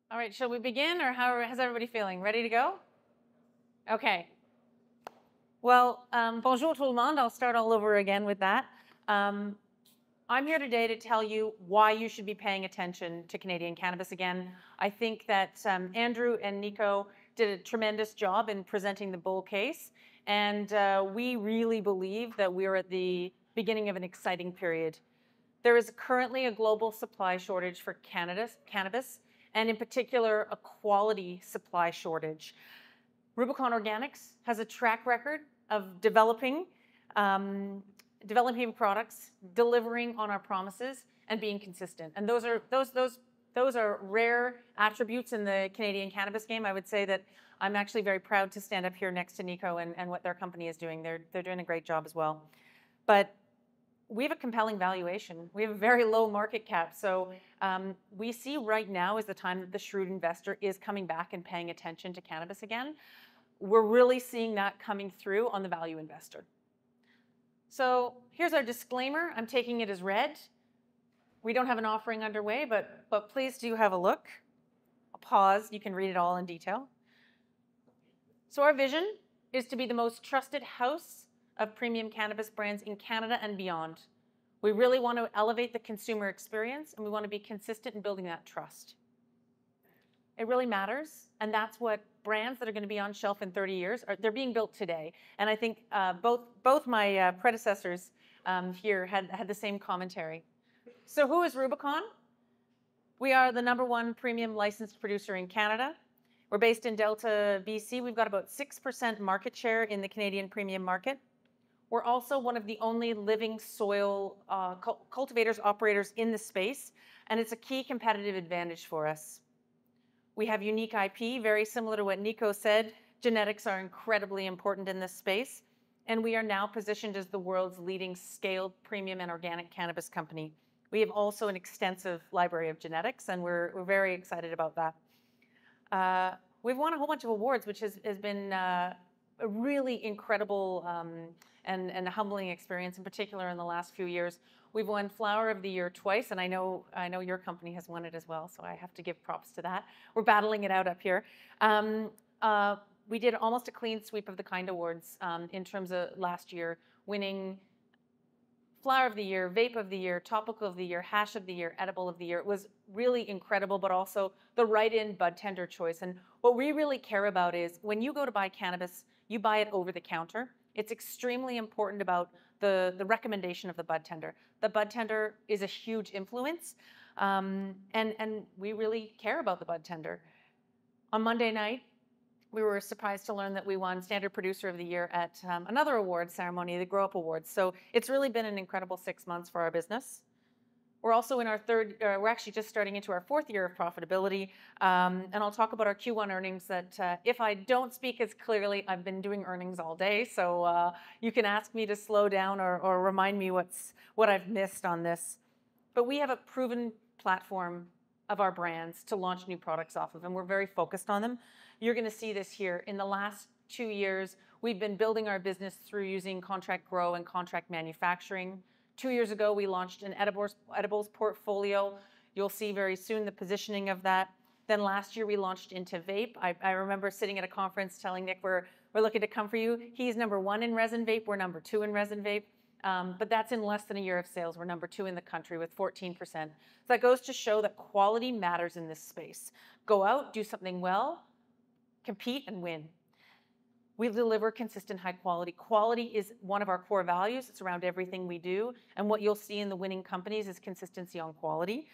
All right, shall we begin, or how's everybody feeling? Ready to go? Okay. Well, bonjour tout le monde. I'll start all over again with that. I'm here today to tell you why you should be paying attention to Canadian cannabis again. I think that Andrew and Nico did a tremendous job in presenting the bull case, and we really believe that we're at the beginning of an exciting period. There is currently a global supply shortage for cannabis, and in particular, a quality supply shortage. Rubicon Organics has a track record of developing products, delivering on our promises, and being consistent. And those are rare attributes in the Canadian cannabis game. I would say that I'm actually very proud to stand up here next to Nico and what their company is doing. They're doing a great job as well. But we have a compelling valuation. We have a very low market cap. So we see right now is the time that the shrewd investor is coming back and paying attention to cannabis again. We're really seeing that coming through on the value investor. So here's our disclaimer. I'm taking it as read. We don't have an offering underway, but please do have a look. I'll pause. You can read it all in detail. So our vision is to be the most trusted house of premium cannabis brands in Canada and beyond. We really want to elevate the consumer experience, and we want to be consistent in building that trust. It really matters, and that's what brands that are going to be on shelf in 30 years, they're being built today. And I think both my predecessors here had the same commentary. So who is Rubicon? We are the #1 premium licensed producer in Canada. We're based in Delta, BC. We've got about 6% market share in the Canadian premium market. We're also one of the only living soil cultivators, operators in the space, and it's a key competitive advantage for us. We have unique IP, very similar to what Nico said. Genetics are incredibly important in this space, and we are now positioned as the world's leading scaled premium and organic cannabis company. We have also an extensive library of genetics, and we're very excited about that. We've won a whole bunch of awards, which has been a really incredible and a humbling experience, in particular in the last few years. We've won Flower of the Year twice, and I know your company has won it as well, so I have to give props to that. We're battling it out up here. We did almost a clean sweep of the Kind Awards in terms of last year, winning Flower of the Year, Vape of the Year, Topical of the Year, Hash of the Year, Edible of the Year. It was really incredible, but also the right-in bud tender choice. And what we really care about is when you go to buy cannabis, you buy it over the counter. It's extremely important about the recommendation of the bud tender. The bud tender is a huge influence, and we really care about the bud tender. On Monday night, we were surprised to learn that we won Standard Producer of the Year at another award ceremony, the Grow Up Awards. So it's really been an incredible 6 months for our business. We're also in our we're actually just starting into our 4th year of profitability. And I'll talk about our Q1 earnings that if I don't speak as clearly, I've been doing earnings all day. So you can ask me to slow down or remind me what I've missed on this. But we have a proven platform of our brands to launch new products off of, and we're very focused on them. You're going to see this here. In the last 2 years, we've been building our business through using contract grow and contract manufacturing. 2 years ago, we launched an edibles portfolio. You'll see very soon the positioning of that. Then last year, we launched into vape. I remember sitting at a conference telling Nick, we're looking to come for you. He's #1 in resin vape. We're #2 in resin vape. But that's in less than a year of sales. We're #2 in the country with 14%. So that goes to show that quality matters in this space. Go out, do something well, compete, and win. We deliver consistent high quality. Quality is one of our core values. It's around everything we do. And what you'll see in the winning companies is consistency on quality.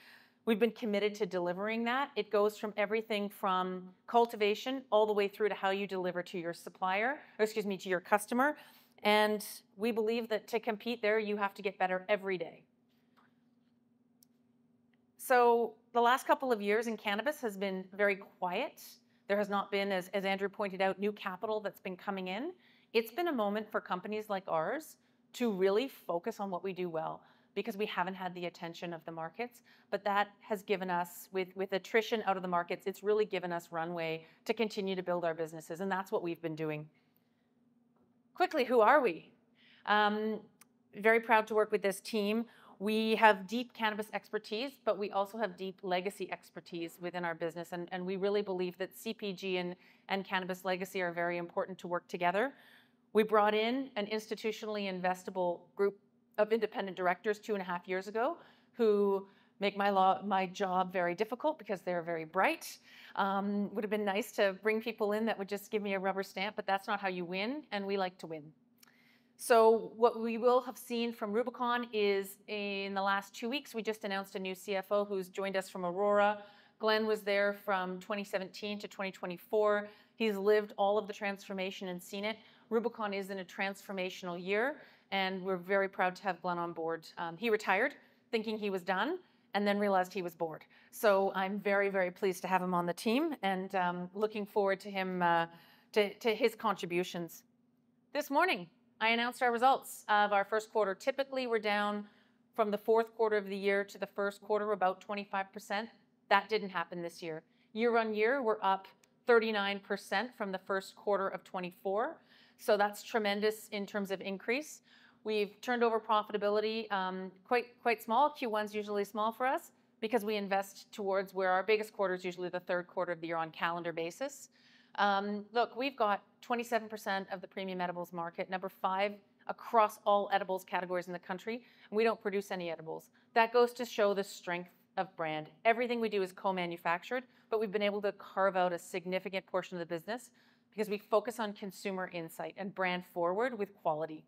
We've been committed to delivering that. It goes from everything from cultivation all the way through to how you deliver to your to your customer. And we believe that to compete there, you have to get better every day. So the last couple of years in cannabis has been very quiet. There has not been, as Andrew pointed out, new capital that's been coming in. It's been a moment for companies like ours to really focus on what we do well, because we haven't had the attention of the markets. But that has given us, with attrition out of the markets, it's really given us runway to continue to build our businesses, and that's what we've been doing. Quickly, who are we? Very proud to work with this team. We have deep cannabis expertise, but we also have deep legacy expertise within our business. And we really believe that CPG and cannabis legacy are very important to work together. We brought in an institutionally investable group of independent directors 2.5 years ago who make my job very difficult because they're very bright. Would have been nice to bring people in that would just give me a rubber stamp, but that's not how you win, and we like to win. So what we will have seen from Rubicon is in the last 2 weeks, we just announced a new CFO who's joined us from Aurora. Glenn was there from 2017 to 2024. He's lived all of the transformation and seen it. Rubicon is in a transformational year, and we're very proud to have Glenn on board. He retired thinking he was done and then realized he was bored. So I'm very, very pleased to have him on the team and looking forward to him, to his contributions. This morning, I announced our results of our first quarter. Typically, we're down from the fourth quarter of the year to the first quarter about 25%. That didn't happen this year. Year on year, we're up 39% from the first quarter of 24. So that's tremendous in terms of increase. We've turned over profitability quite small. Q1's usually small for us because we invest towards where our biggest quarter is usually the third quarter of the year on calendar basis. Look, we've got 27% of the premium edibles market, number 5 across all edibles categories in the country, and we don't produce any edibles. That goes to show the strength of brand. Everything we do is co-manufactured, but we've been able to carve out a significant portion of the business because we focus on consumer insight and brand forward with quality.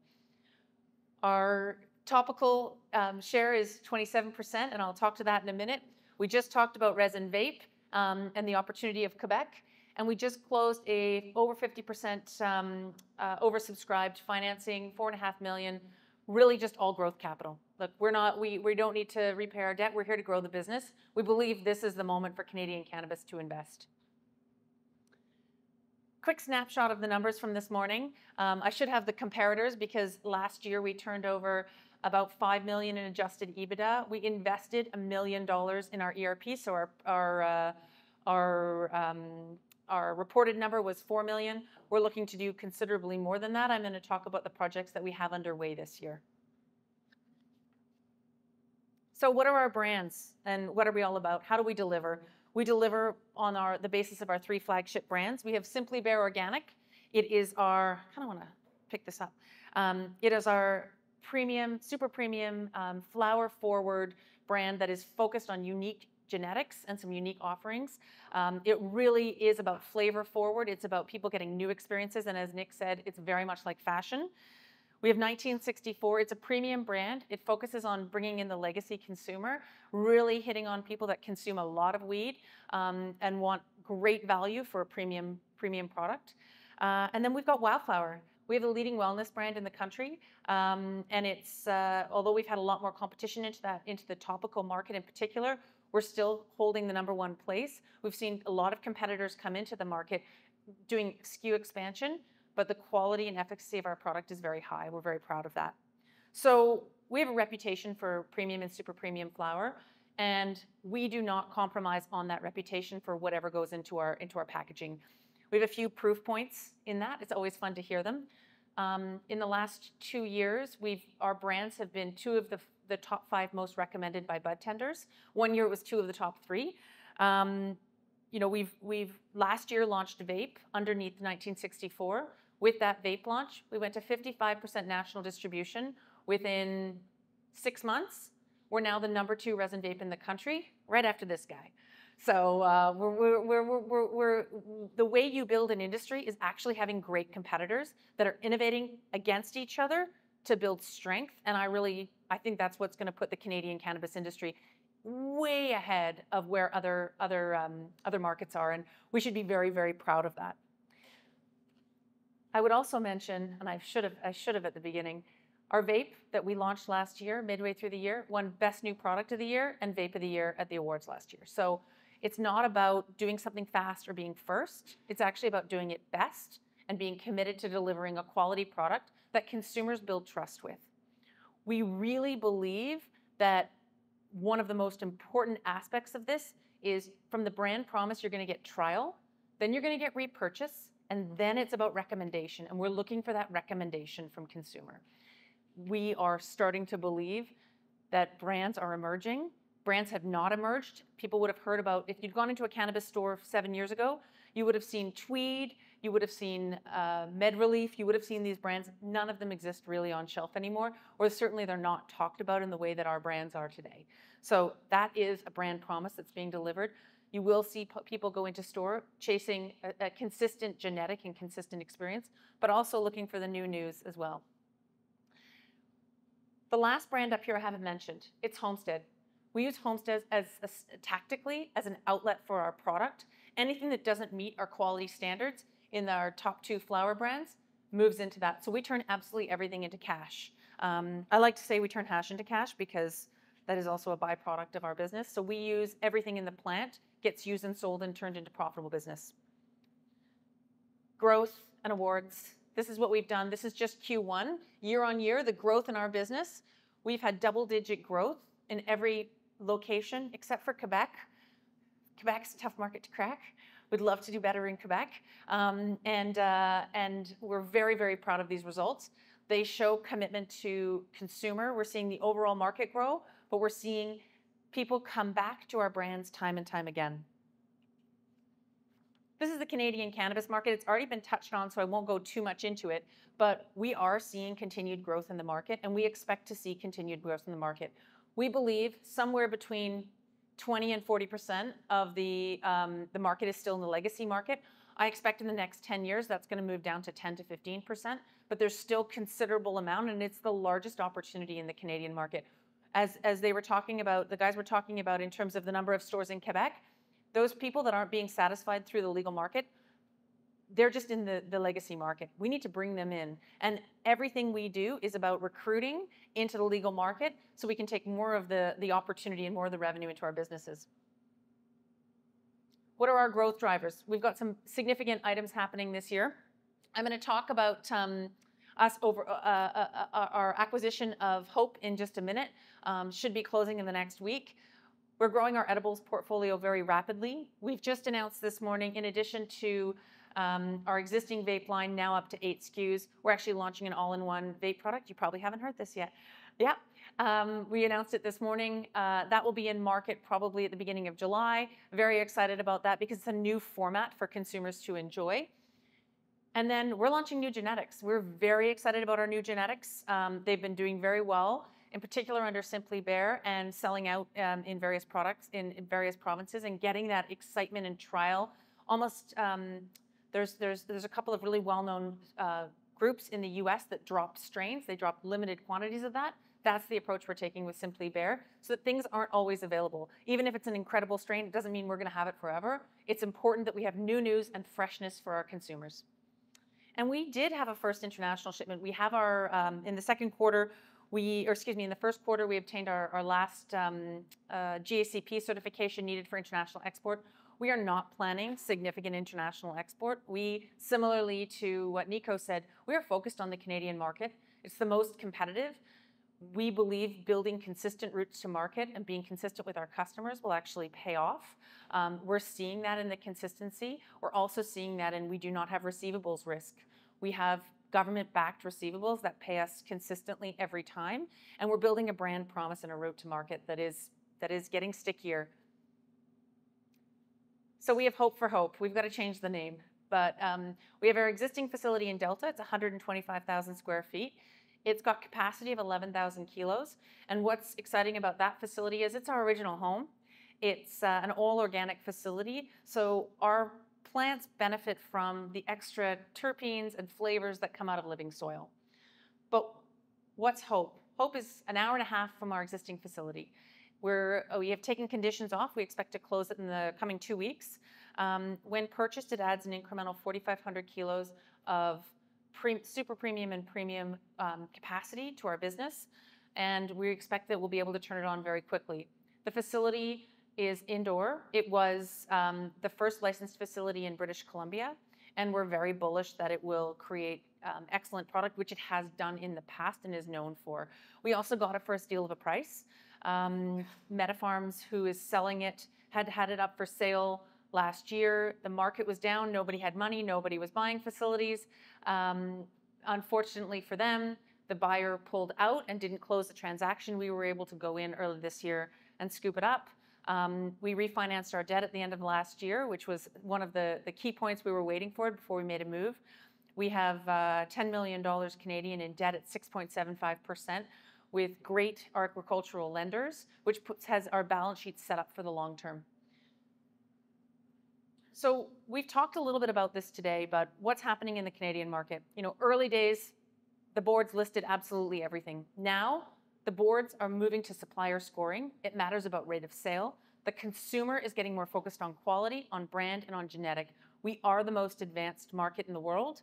Our topical share is 27%, and I'll talk to that in a minute. We just talked about resin vape and the opportunity of Quebec. And we just closed a over 50% oversubscribed financing, $4.5 million, really just all growth capital. Look, we don't need to repay our debt. We're here to grow the business. We believe this is the moment for Canadian cannabis to invest. Quick snapshot of the numbers from this morning. I should have the comparators because last year we turned over about $5 million in adjusted EBITDA. We invested $1 million in our ERP, so our reported number was $4 million. We're looking to do considerably more than that. I'm going to talk about the projects that we have underway this year. So what are our brands and what are we all about? How do we deliver? We deliver on the basis of our 3 flagship brands. We have Simply Bare Organic. It is our, I kind of want to pick this up. It is our premium, super premium, flower forward brand that is focused on unique genetics and some unique offerings. It really is about flavor forward. It's about people getting new experiences. And as Nick said, it's very much like fashion. We have 1964. It's a premium brand. It focuses on bringing in the legacy consumer, really hitting on people that consume a lot of weed and want great value for a premium product. And then we've got Wildflower. We have the leading wellness brand in the country. And it's, although we've had a lot more competition into the topical market in particular, we're still holding the #1 place. We've seen a lot of competitors come into the market doing SKU expansion, but the quality and efficacy of our product is very high. We're very proud of that. So we have a reputation for premium and super premium flower, and we do not compromise on that reputation for whatever goes into our packaging. We have a few proof points in that. It's always fun to hear them. In the last 2 years, our brands have been 2 of the top 5 most recommended by bud tenders. 1 year it was 2 of the top 3. You know, we've last year launched vape underneath 1964. With that vape launch, we went to 55% national distribution within 6 months. We're now the #2 resin vape in the country, right after this guy. So the way you build an industry is actually having great competitors that are innovating against each other to build strength. And I think that's what's going to put the Canadian cannabis industry way ahead of where other markets are. And we should be very, very proud of that. I would also mention, and I should have at the beginning, our vape that we launched last year, midway through the year, won Best New Product of the Year and Vape of the Year at the awards last year. So it's not about doing something fast or being first. It's actually about doing it best and being committed to delivering a quality product that consumers build trust with. We really believe that one of the most important aspects of this is from the brand promise, you're going to get trial, then you're going to get repurchase, and then it's about recommendation. And we're looking for that recommendation from consumer. We are starting to believe that brands are emerging. Brands have not emerged. People would have heard about, if you'd gone into a cannabis store 7 years ago, you would have seen Tweed, you would have seen MedRelief, you would have seen these brands. None of them exist really on shelf anymore, or certainly they're not talked about in the way that our brands are today. So that is a brand promise that's being delivered. You will see people go into store chasing a consistent genetic and consistent experience, but also looking for the new news as well. The last brand up here I haven't mentioned, it's Homestead. We use Homestead as tactically as an outlet for our product. Anything that doesn't meet our quality standards in our top 2 flower brands moves into that. So we turn absolutely everything into cash. I like to say we turn hash into cash because that is also a byproduct of our business. So we use everything in the plant, gets used and sold and turned into profitable business. Growth and awards. This is what we've done. This is just Q1. Year on year, the growth in our business, we've had double-digit growth in every location except for Quebec. Quebec's a tough market to crack. We'd love to do better in Quebec. And we're very, very proud of these results. They show commitment to consumer. We're seeing the overall market grow, but we're seeing people come back to our brands time and time again. This is the Canadian cannabis market. It's already been touched on, so I won't go too much into it, but we are seeing continued growth in the market, and we expect to see continued growth in the market. We believe somewhere between 20 and 40% of the market is still in the legacy market. I expect in the next 10 years that's going to move down to 10 to 15%, but there's still considerable amount, and it's the largest opportunity in the Canadian market. As they were talking about, the guys were talking about in terms of the number of stores in Quebec, those people that aren't being satisfied through the legal market, they're just in the legacy market. We need to bring them in. And everything we do is about recruiting into the legal market so we can take more of the opportunity and more of the revenue into our businesses. What are our growth drivers? We've got some significant items happening this year. I'm going to talk about our acquisition of Hope in just a minute. Should be closing in the next week. We're growing our edibles portfolio very rapidly. We've just announced this morning, in addition to our existing vape line, now up to 8 SKUs, we're actually launching an all-in-one vape product. You probably haven't heard this yet. Yeah, we announced it this morning. That will be in market probably at the beginning of July. Very excited about that because it's a new format for consumers to enjoy. And then we're launching new genetics. We're very excited about our new genetics. They've been doing very well, in particular under Simply Bare, and selling out in various products in various provinces and getting that excitement and trial. Almost, there's a couple of really well-known groups in the US that drop strains. They drop limited quantities of that. That's the approach we're taking with Simply Bare, so that things aren't always available. Even if it's an incredible strain, it doesn't mean we're going to have it forever. It's important that we have new news and freshness for our consumers. And we did have a first international shipment. We have our, in the second quarter, in the first quarter, we obtained our last GACP certification needed for international export. We are not planning significant international export. We, similarly to what Nico said, we are focused on the Canadian market. It's the most competitive. We believe building consistent routes to market and being consistent with our customers will actually pay off. We're seeing that in the consistency. We're also seeing that in we do not have receivables risk. We have government-backed receivables that pay us consistently every time, and we're building a brand promise and a route to market that is getting stickier. So we have Hope for Hope. We've got to change the name, but we have our existing facility in Delta. It's 125,000 square feet. It's got capacity of 11,000 kilos, and what's exciting about that facility is it's our original home. It's an all-organic facility, so our plants benefit from the extra terpenes and flavors that come out of living soil. But what's Hope? Hope is an hour and a half from our existing facility. We have taken conditions off. We expect to close it in the coming 2 weeks. When purchased, it adds an incremental 4,500 kilos of super premium and premium capacity to our business, and we expect that we'll be able to turn it on very quickly. The facility is indoor. It was the first licensed facility in British Columbia, and we're very bullish that it will create excellent product, which it has done in the past and is known for. We also got it for a steal of a price. MetaPharms, who is selling it, had it up for sale last year. The market was down. Nobody had money. Nobody was buying facilities. Unfortunately for them, the buyer pulled out and didn't close the transaction, we were able to go in early this year and scoop it up. We refinanced our debt at the end of last year, which was one of the key points we were waiting for before we made a move. We have $10 million Canadian in debt at 6.75% with great agricultural lenders, which has our balance sheet set up for the long term. So we've talked a little bit about this today, but what's happening in the Canadian market? You know, early days, the boards listed absolutely everything. Now, the boards are moving to supplier scoring. It matters about rate of sale. The consumer is getting more focused on quality, on brand, and on genetic. We are the most advanced market in the world.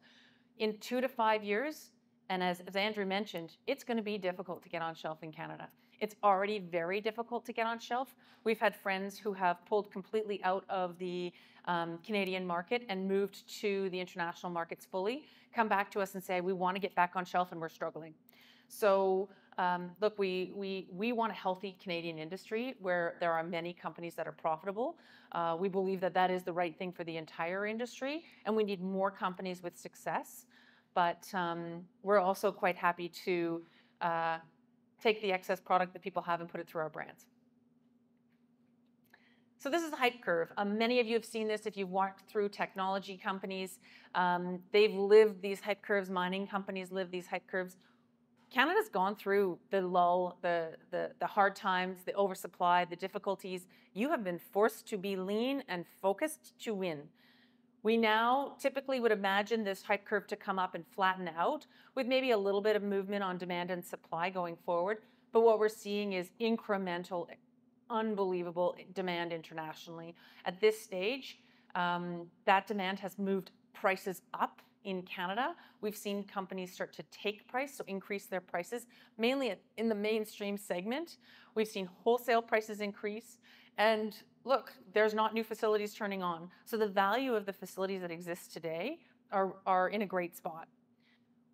In 2 to 5 years, and as Andrew mentioned, it's going to be difficult to get on shelf in Canada. It's already very difficult to get on shelf. We've had friends who have pulled completely out of the Canadian market and moved to the international markets fully, come back to us and say, we want to get back on shelf and we're struggling. So look, we want a healthy Canadian industry where there are many companies that are profitable. We believe that that is the right thing for the entire industry, and we need more companies with success. But we're also quite happy to take the excess product that people have and put it through our brands. So this is a hype curve. Many of you have seen this if you've walked through technology companies. They've lived these hype curves. Mining companies live these hype curves. Canada's gone through the lull, the hard times, the oversupply, the difficulties. You have been forced to be lean and focused to win. We now typically would imagine this hype curve to come up and flatten out with maybe a little bit of movement on demand and supply going forward. But what we're seeing is incremental, unbelievable demand internationally. At this stage, that demand has moved prices up in Canada. We've seen companies start to take price, so increase their prices, mainly in the mainstream segment. We've seen wholesale prices increase. And look, there's not new facilities turning on. So the value of the facilities that exist today are in a great spot.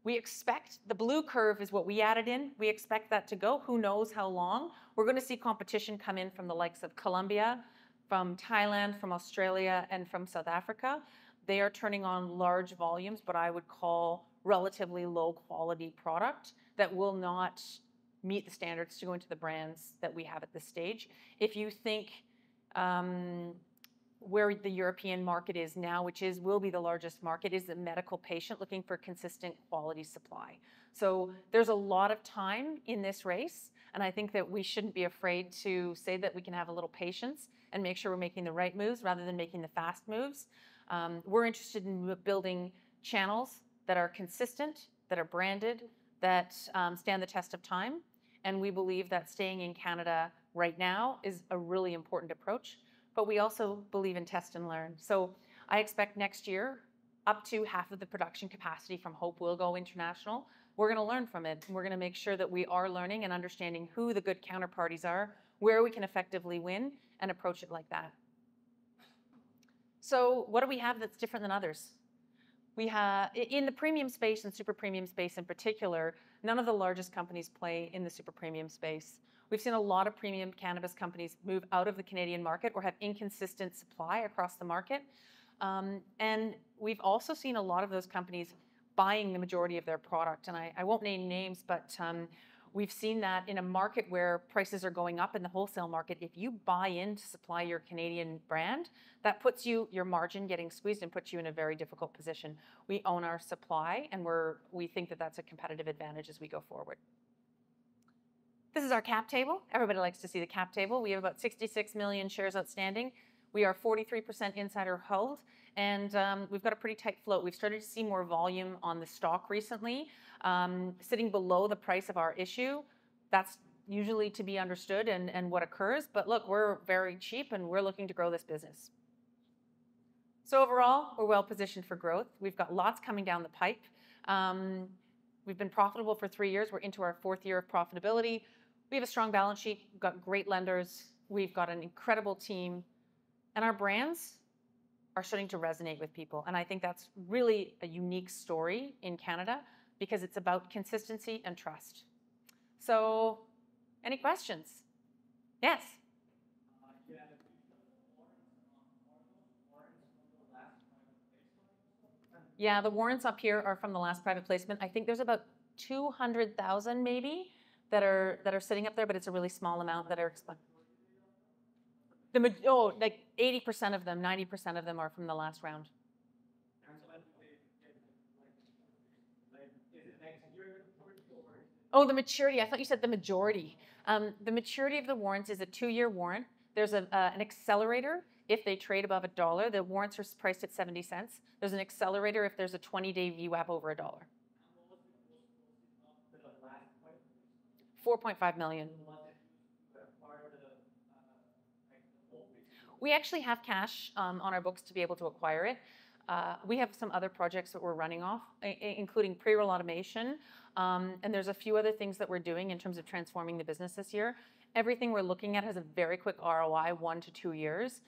We expect, the blue curve is what we added in. We expect that to go. Who knows how long? We're going to see competition come in from the likes of Colombia, from Thailand, from Australia, and from South Africa. They are turning on large volumes, but I would call relatively low quality product that will not meet the standards to go into the brands that we have at this stage. If you think where the European market is now, which will be the largest market, is the medical patient looking for consistent quality supply. So there's a lot of time in this race, and I think that we shouldn't be afraid to say that we can have a little patience and make sure we're making the right moves rather than making the fast moves. We're interested in building channels that are consistent, that are branded, that stand the test of time. And we believe that staying in Canada right now is a really important approach. But we also believe in test and learn. So I expect next year, up to half of the production capacity from Hope will go international. We're going to learn from it. And we're going to make sure that we are learning and understanding who the good counterparties are, where we can effectively win, and approach it like that. So what do we have that's different than others? We have, in the premium space and super premium space in particular, none of the largest companies play in the super premium space. We've seen a lot of premium cannabis companies move out of the Canadian market or have inconsistent supply across the market. And we've also seen a lot of those companies buying the majority of their product. And I won't name names, but we've seen that in a market where prices are going up in the wholesale market. If you buy in to supply your Canadian brand, that puts your margin getting squeezed and puts you in a very difficult position. We own our supply, and we think that that's a competitive advantage as we go forward. This is our cap table. Everybody likes to see the cap table. We have about 66 million shares outstanding. We are 43% insider held, and we've got a pretty tight float. We've started to see more volume on the stock recently, sitting below the price of our issue. That's usually to be understood and what occurs. But look, we're very cheap, and we're looking to grow this business. So overall, we're well positioned for growth. We've got lots coming down the pipe. We've been profitable for 3 years. We're into our 4th year of profitability. We have a strong balance sheet. We've got great lenders. We've got an incredible team. And our brands are starting to resonate with people. And I think that's really a unique story in Canada because it's about consistency and trust. So, any questions? Yes? Yeah, the warrants up here are from the last private placement. I think there's about 200,000 maybe that are sitting up there, but it's a really small amount that are expired. Like 80% of them, 90% of them are from the last round. Oh, the maturity. I thought you said the majority. The maturity of the warrants is a 2-year warrant. There's an accelerator if they trade above $1. The warrants are priced at 70 cents. There's an accelerator if there's a 20-day VWAP over $1. 4.5 million. We actually have cash on our books to be able to acquire it. We have some other projects that we're running off, including pre-roll automation. And there's a few other things that we're doing in terms of transforming the business this year. Everything we're looking at has a very quick ROI, 1 to 2 years.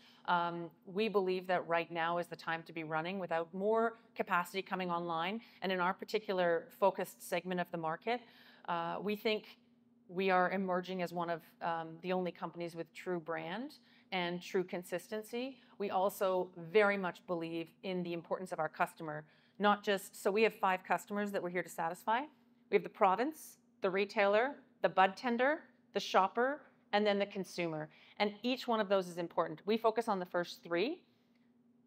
We believe that right now is the time to be running without more capacity coming online. And in our particular focused segment of the market, we think we are emerging as one of the only companies with true brand and true consistency. We also very much believe in the importance of our customer, not just, so we have 5 customers that we're here to satisfy. We have the province, the retailer, the bud tender, the shopper, and then the consumer. And each one of those is important. We focus on the first 3.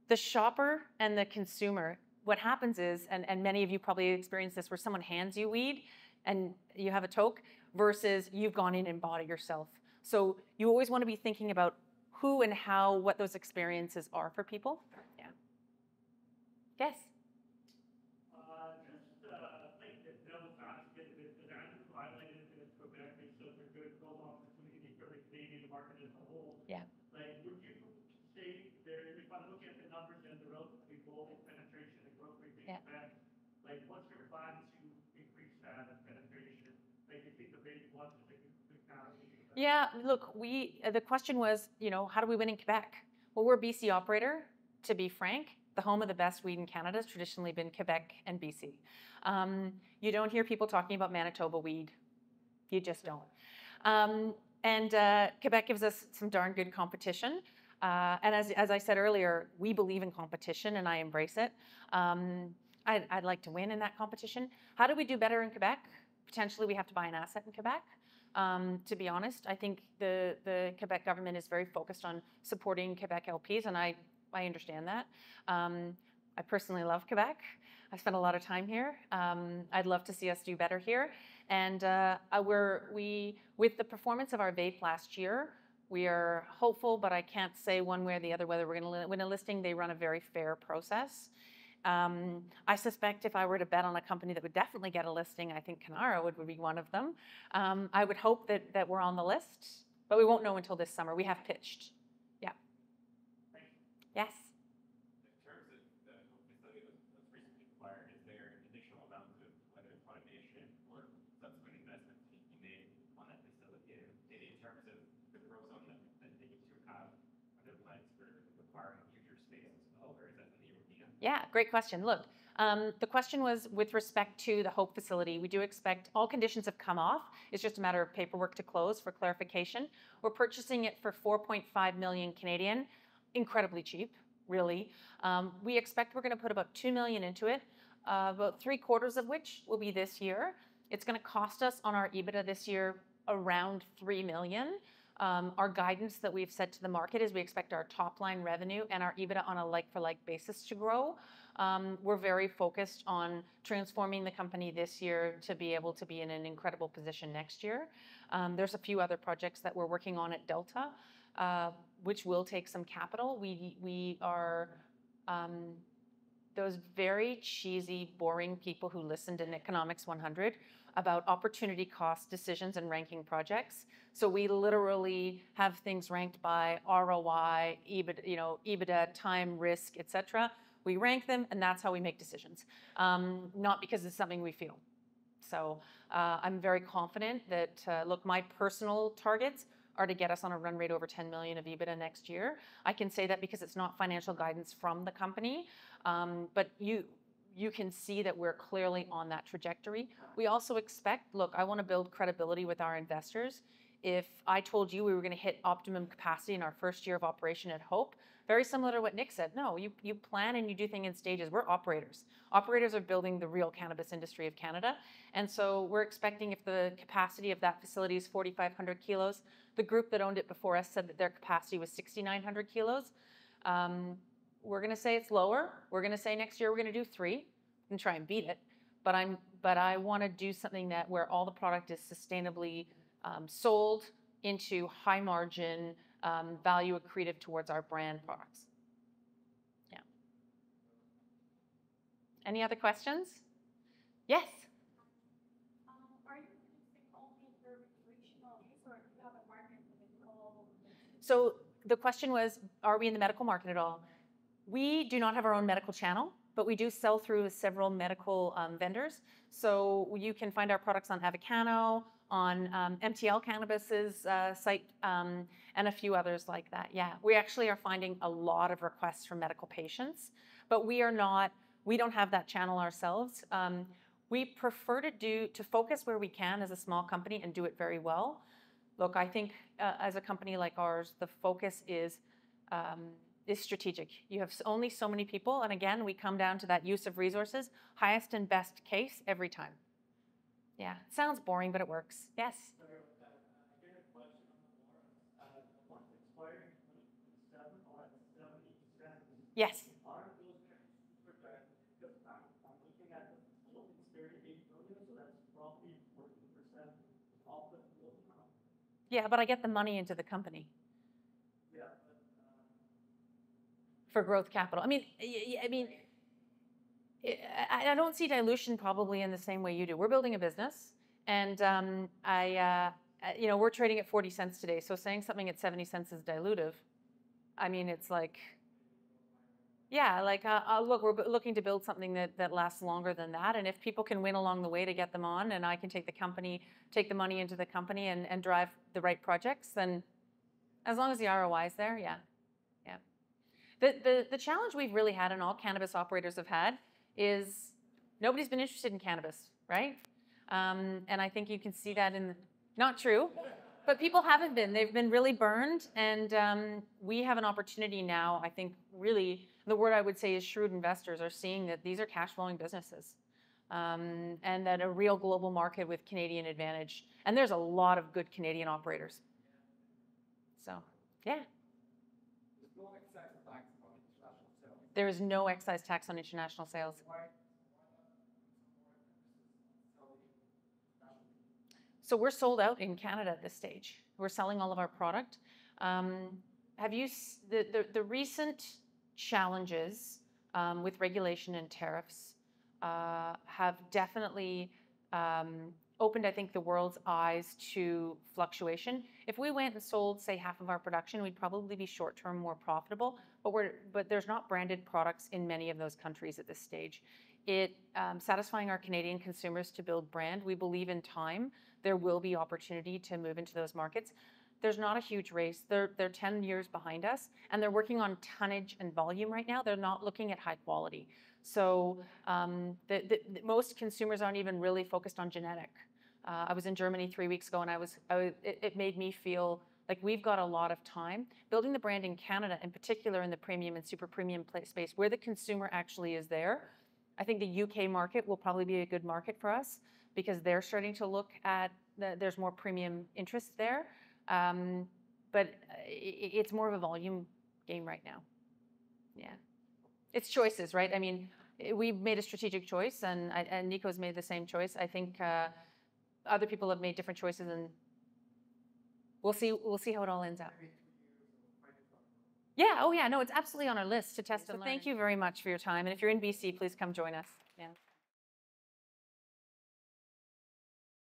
The shopper and the consumer, what happens is, and many of you probably experienced this, where someone hands you weed and you have a toke versus you've gone in and bought it yourself. So you always want to be thinking about who and how, what those experiences are for people. Yeah. Yes? Yeah. Like, would you say there, if I look at the numbers and the relatively low penetration and growth rate in Quebec, like, what's your plan to increase that penetration? Like, you think the big ones is a good kind of thing? Yeah, look, the question was, how do we win in Quebec? Well, we're a BC operator, to be frank. The home of the best weed in Canada has traditionally been Quebec and BC. You don't hear people talking about Manitoba weed. You just don't. And Quebec gives us some darn good competition. And as I said earlier, we believe in competition and I embrace it. I'd like to win in that competition. How do we do better in Quebec? Potentially we have to buy an asset in Quebec. To be honest, I think the Quebec government is very focused on supporting Quebec LPs, and I understand that. I personally love Quebec. I spent a lot of time here. I'd love to see us do better here. And with the performance of our vape last year, we are hopeful, but I can't say one way or the other whether we're going to win a listing. They run a very fair process. I suspect if I were to bet on a company that would definitely get a listing, I think Canara would be one of them. I would hope that we're on the list, but we won't know until this summer. We have pitched. Yeah. Yes. In terms of the facility that's recently acquired, is there additional amounts of whether it's automation or subsequent investments you made on that facility? In terms of the growth zone that you have, are there plans for acquiring future space as well, or is that something you're looking at? Yeah, great question. Look, the question was with respect to the Hope facility. We do expect all conditions have come off. It's just a matter of paperwork to close for clarification. We're purchasing it for 4.5 million Canadian, incredibly cheap, really. We expect we're going to put about 2 million into it, about 3/4 of which will be this year. It's going to cost us on our EBITDA this year around 3 million. Our guidance that we've set to the market is we expect our top line revenue and our EBITDA on a like-for-like basis to grow. We're very focused on transforming the company this year to be able to be in an incredible position next year. There's a few other projects that we're working on at Delta, which will take some capital. We are those very cheesy, boring people who listened in Economics 100 about opportunity cost decisions and ranking projects. So we literally have things ranked by ROI, EBITDA, time, risk, etc. We rank them, and that's how we make decisions, not because it's something we feel. So I'm very confident that, look, my personal targets are to get us on a run rate over 10 million of EBITDA next year. I can say that because it's not financial guidance from the company, but you can see that we're clearly on that trajectory. We also expect, look, I want to build credibility with our investors. if I told you we were going to hit optimum capacity in our first year of operation at Hope, very similar to what Nick said. No, you plan and you do things in stages. We're operators. Operators are building the real cannabis industry of Canada. And so we're expecting, if the capacity of that facility is 4,500 kilos, the group that owned it before us said that their capacity was 6,900 kilos. We're going to say it's lower. We're going to say next year we're going to do 3 and try and beat it. But I want to do something that where all the product is sustainably sold into high margin, value accretive towards our brand products. Yeah. Any other questions? Yes. Are you producing only for recreational use, or do you have a market for medical? So the question was, are we in the medical market at all? We do not have our own medical channel, but we do sell through several medical vendors. So you can find our products on Avicano, on MTL Cannabis's site, and a few others like that. Yeah, we actually are finding a lot of requests from medical patients, but we don't have that channel ourselves. We prefer to focus where we can as a small company and do it very well. Look, I think as a company like ours, the focus is strategic. You have only so many people, and again, we come down to that use of resources, highest and best case every time. Yeah, it sounds boring, but it works. Yes? Sorry about that. I get a question on the warrants. The ones expiring in 2027 are at 70 cents. Yes. Are those kind of super bad? Because I'm looking at the total, it's 38 million, so that's probably 14% off the total amount. Yeah, but I get the money into the company Yeah, for growth capital. I mean, I don't see dilution probably in the same way you do. We're building a business, and we're trading at 40 cents today. So saying something at 70 cents is dilutive. I mean, it's like, yeah, like look, we're looking to build something that lasts longer than that. And if people can win along the way to get them on, and I can take the money into the company and drive the right projects, then as long as the ROI is there, yeah. The challenge we've really had, and all cannabis operators have had, is nobody's been interested in cannabis, right? And I think you can see that not true, but people haven't been. They've been really burned, and we have an opportunity now. I think really the word I would say is shrewd investors are seeing that these are cash flowing businesses, and that a real global market with Canadian advantage. And there's a lot of good Canadian operators. So, yeah. There is no excise tax on international sales. So we're sold out in Canada at this stage. We're selling all of our product. The recent challenges with regulation and tariffs have definitely opened, I think, the world's eyes to fluctuation. If we went and sold, say, half of our production, we'd probably be short-term more profitable, but there's not branded products in many of those countries at this stage. Satisfying our Canadian consumers to build brand, we believe in time there will be opportunity to move into those markets. There's not a huge race. They're 10 years behind us, and they're working on tonnage and volume right now. They're not looking at high quality. So most consumers aren't even really focused on genetic. I was in Germany 3 weeks ago, and it made me feel like we've got a lot of time. Building the brand in Canada, in particular in the premium and super premium space, where the consumer actually is there. I think the UK market will probably be a good market for us because they're starting to look at, there's more premium interest there. But it's more of a volume game right now. Yeah. It's choices, right? I mean, we've made a strategic choice, and Nico's made the same choice. I think other people have made different choices, and we'll see how it all ends out. Yeah, oh yeah, no, it's absolutely on our list to test and learn. Thank you very much for your time, and if you're in BC, please come join us. Yeah.